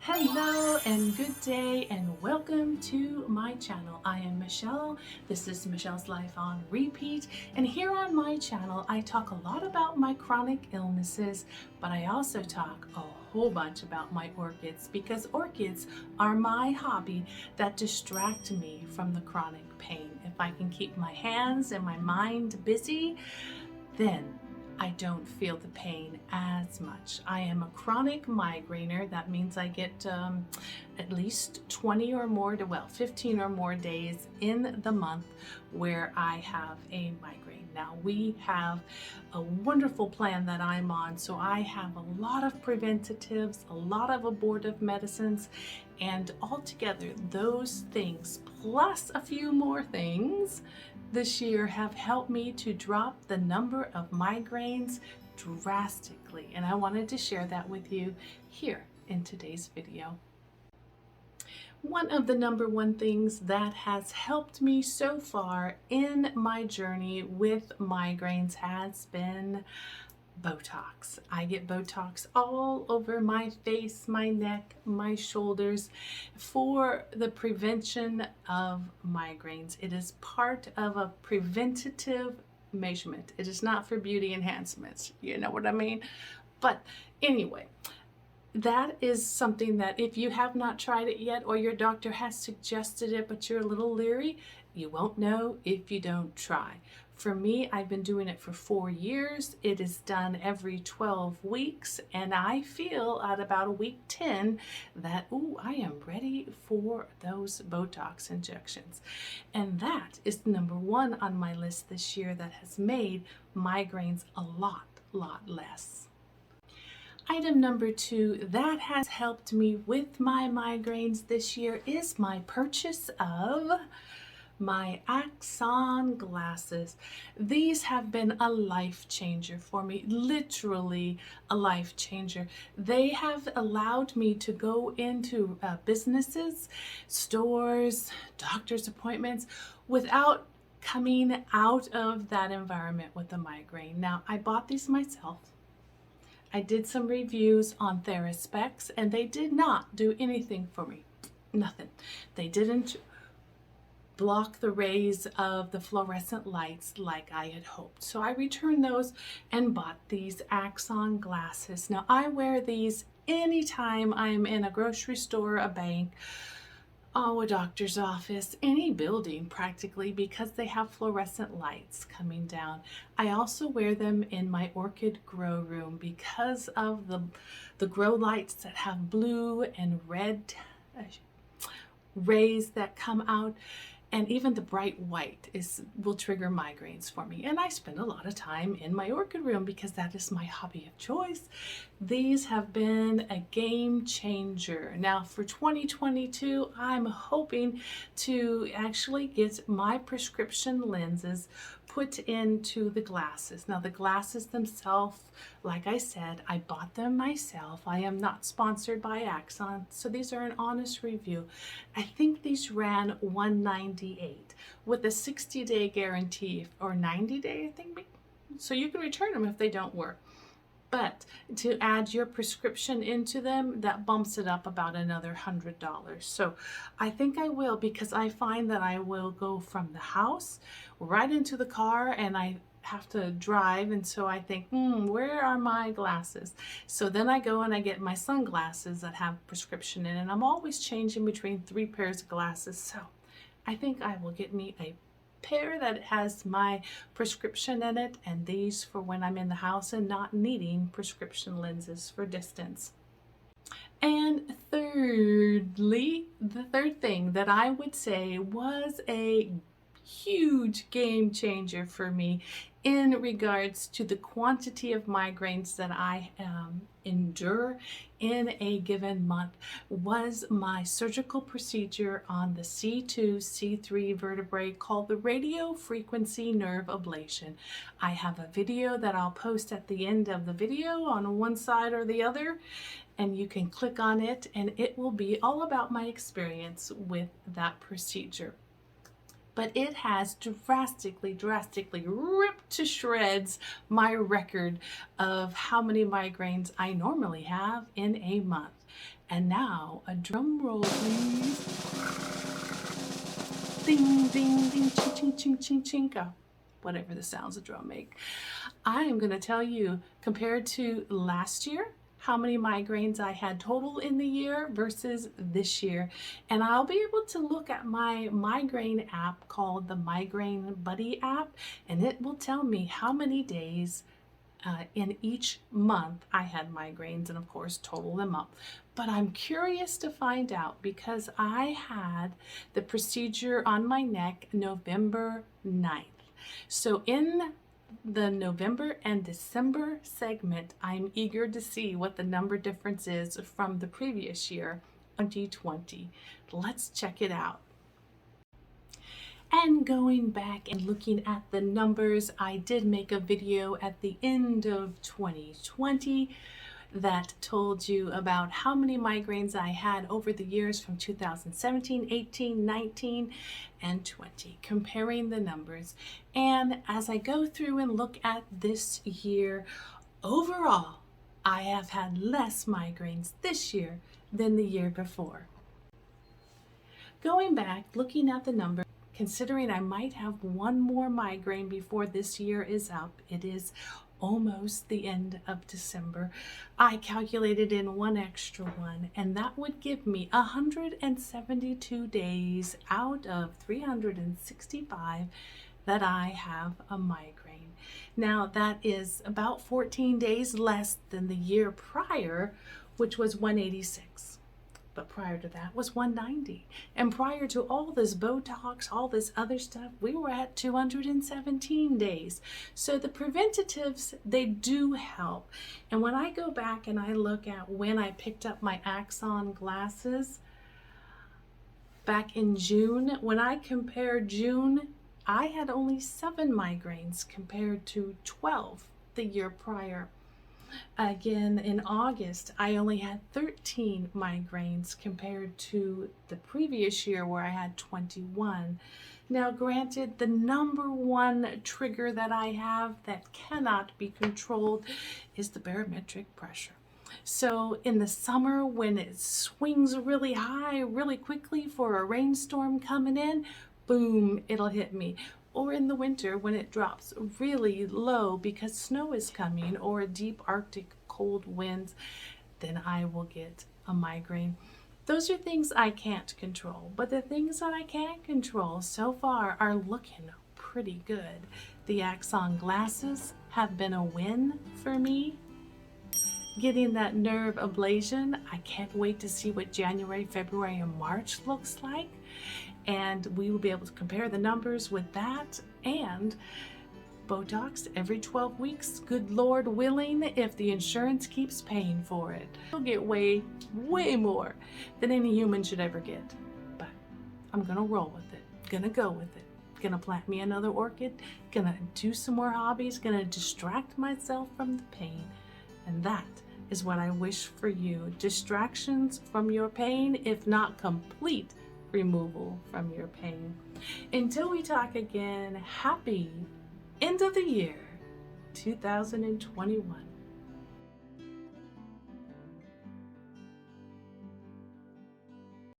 Hello and good day and welcome to my channel. I am Michelle. This is Michelle's Life on Repeat, and here on my channel I talk a lot about my chronic illnesses, but I also talk a whole bunch about my orchids because orchids are my hobby that distract me from the chronic pain. If I can keep my hands and my mind busy, then I don't feel the pain as much. I am a chronic migrainer. That means I get at least 20 or more, 15 or more days in the month where I have a migraine. Now we have a wonderful plan that I'm on, so I have a lot of preventatives, a lot of abortive medicines, and altogether those things plus a few more things this year have helped me to drop the number of migraines drastically, and I wanted to share that with you here in today's video. One of the number one things that has helped me so far in my journey with migraines has been Botox. I get Botox all over my face, my neck, my shoulders for the prevention of migraines. It is part of a preventative measurement. It is not for beauty enhancements. You know what I mean? But anyway, that is something that if you have not tried it yet or your doctor has suggested it but you're a little leery, you won't know if you don't try. For me, I've been doing it for 4 years. It is done every 12 weeks, and I feel at about week 10 that, I am ready for those Botox injections. And that is number one on my list this year that has made migraines a lot less. Item number two that has helped me with my migraines this year is my purchase of my Axon glasses. These have been a life changer for me, literally a life changer. They have allowed me to go into businesses, stores, doctor's appointments without coming out of that environment with a migraine. Now, I bought these myself. I did some reviews on TheraSpecs and they did not do anything for me. Nothing. They didn't block the rays of the fluorescent lights like I had hoped. So I returned those and bought these Axon glasses. Now I wear these anytime I'm in a grocery store, a bank, a doctor's office, any building practically, because they have fluorescent lights coming down. I also wear them in my orchid grow room because of the grow lights that have blue and red rays that come out. And even the bright white will trigger migraines for me. And I spend a lot of time in my orchid room because that is my hobby of choice. These have been a game changer. Now for 2022, I'm hoping to actually get my prescription lenses put into the glasses. Now the glasses themselves, like I said, I bought them myself. I am not sponsored by Axon, so these are an honest review. I think these ran $198 with a 60-day guarantee, or 90-day, I think. So you can return them if they don't work. But to add your prescription into them, that bumps it up about another $100. So I think I will, because I find that I will go from the house right into the car and I have to drive, and so I think, where are my glasses? So then I go and I get my sunglasses that have prescription in it, and I'm always changing between 3 pairs of glasses. So I think I will get me a pair that has my prescription in it, and these for when I'm in the house and not needing prescription lenses for distance. And thirdly, the third thing that I would say was a huge game changer for me in regards to the quantity of migraines that I endure in a given month was my surgical procedure on the C2, C3 vertebrae called the Radio Frequency Nerve Ablation. I have a video that I'll post at the end of the video on one side or the other, and you can click on it and it will be all about my experience with that procedure. But it has drastically ripped to shreds my record of how many migraines I normally have in a month. And now, a drum roll, please. Ding, ding, ding, ching, ching, ching, ching, ching. Whatever the sounds a drum make. I am going to tell you, compared to last year, how many migraines I had total in the year versus this year. And I'll be able to look at my migraine app called the Migraine Buddy App, and it will tell me how many days in each month I had migraines, and of course total them up. But I'm curious to find out because I had the procedure on my neck November 9th. So in the November and December segment, I'm eager to see what the number difference is from the previous year, 2020. Let's check it out. And going back and looking at the numbers, I did make a video at the end of 2020 that told you about how many migraines I had over the years from 2017, 18, 19, and 20, comparing the numbers. And as I go through and look at this year, overall, I have had less migraines this year than the year before. Going back, looking at the numbers, considering I might have one more migraine before this year is up, it is almost the end of December, I calculated in one extra one, and that would give me 172 days out of 365 that I have a migraine. Now that is about 14 days less than the year prior, which was 186. But prior to that was 190. And prior to all this Botox, all this other stuff, we were at 217 days. So the preventatives, they do help. And when I go back and I look at when I picked up my Axon glasses back in June, when I compared June, I had only 7 migraines compared to 12 the year prior. Again, in August, I only had 13 migraines compared to the previous year where I had 21. Now, granted, the number one trigger that I have that cannot be controlled is the barometric pressure. So in the summer, when it swings really high, really quickly for a rainstorm coming in, boom, it'll hit me. Or in the winter when it drops really low because snow is coming or deep Arctic cold winds, then I will get a migraine. Those are things I can't control, but the things that I can control so far are looking pretty good. The Axon glasses have been a win for me. Getting that nerve ablation, I can't wait to see what January, February, and March looks like. And we will be able to compare the numbers with that and Botox every 12 weeks, good Lord willing, if the insurance keeps paying for it. You'll get way more than any human should ever get. But I'm gonna roll with it, gonna go with it, gonna plant me another orchid, gonna do some more hobbies, gonna distract myself from the pain. And that is what I wish for you. Distractions from your pain, if not complete removal from your pain. Until we talk again, happy end of the year 2021.